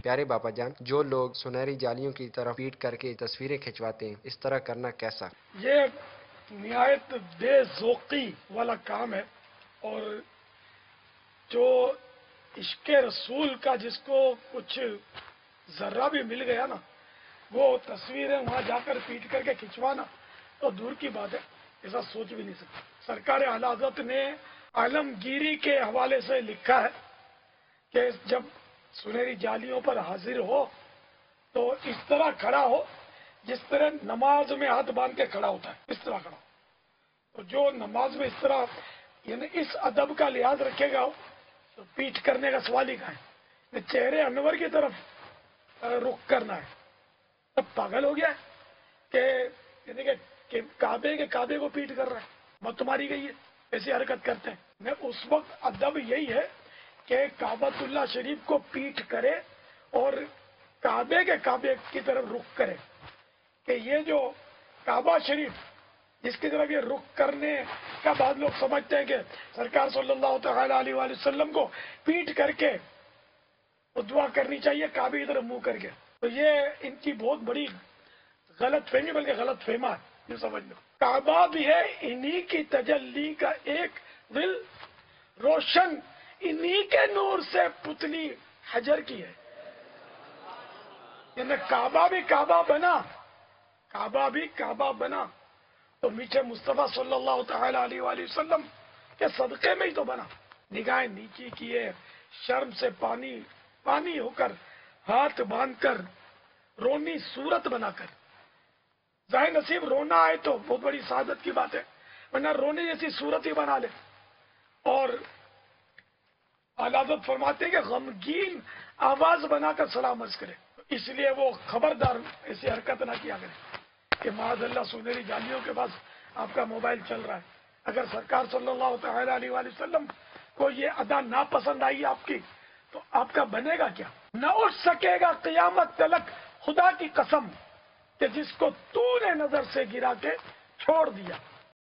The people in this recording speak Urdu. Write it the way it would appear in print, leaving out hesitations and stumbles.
پیارے باپا جان، جو لوگ سنہری جالیوں کی طرف پیٹ کر کے تصویریں کھنچواتے ہیں، اس طرح کرنا کیسا؟ یہ نہایت بے ذوقی والا کام ہے، اور جو عشق رسول کا جس کو کچھ ذرہ بھی مل گیا نا، وہ تصویریں وہاں جا کر پیٹ کر کے کھنچوانا تو دور کی بات ہے، ایسا سوچ بھی نہیں سکتا۔ سرکار اعلی حضرت نے عالمگیری کے حوالے سے لکھا ہے کہ جب سنہری جالیوں پر حاضر ہو تو اس طرح کھڑا ہو جس طرح نماز میں ہاتھ باندھ کے کھڑا ہوتا ہے، اس طرح کھڑا ہو۔ تو جو نماز میں اس طرح یعنی اس ادب کا لحاظ رکھے گا تو پیٹ کرنے کا سوال ہی کہاں ہے؟ چہرے انور کی طرف رخ کرنا ہے، تب پاگل ہو گیا ہے یعنی کہ کعبے کو پیٹ کر رہا ہے، مت ماری گئی ہے، ایسی حرکت کرتے ہیں۔ اس وقت ادب یہی ہے کہ کعبۃ اللہ شریف کو پیٹ کرے اور کعبے کی طرف رخ کرے، کہ یہ جو کعبہ شریف جس کی طرف یہ رخ کرنے کا بعض لوگ سمجھتے ہیں کہ سرکار صلی اللہ تعالی علیہ وآلہ وسلم کو پیٹ کر کے دعا کرنی چاہیے کعبے کی طرف منہ کر کے، تو یہ ان کی بہت بڑی غلط فہمی، بلکہ غلط فہما ہے، یہ سمجھ لو۔ کعبہ بھی ہے انہی کی تجلی کا ایک دل روشن، انہی کے نور سے پتلی حجر کی ہے، یعنی کعبہ بھی کعبہ بنا تو میٹھے مصطفیٰ صلی اللہ تعالی علیہ وآلہ وسلم کے صدقے میں ہی تو بنا۔ نگاہیں نیچی کیے، شرم سے پانی ہو کر، ہاتھ باندھ کر، رونی صورت بنا کر، ظاہر نصیب رونا آئے تو بہت بڑی سعادت کی بات ہے، ورنہ رونے جیسی صورت ہی بنا لے۔ اور اعلیٰ حضرت فرماتے ہیں کہ غمگین آواز بنا کر سلام عرض کرے، اس لیے وہ خبردار ایسی حرکت نہ کیا کرے کہ معاذ اللہ سنہری جالیوں کے پاس آپ کا موبائل چل رہا ہے۔ اگر سرکار صلی اللہ تعالی علیہ وآلہ وسلم کو یہ ادا ناپسند آئی آپ کی تو آپ کا بنے گا کیا؟ نہ اٹھ سکے گا قیامت تلک، خدا کی قسم کہ جس کو تو نے نظر سے گرا کے چھوڑ دیا۔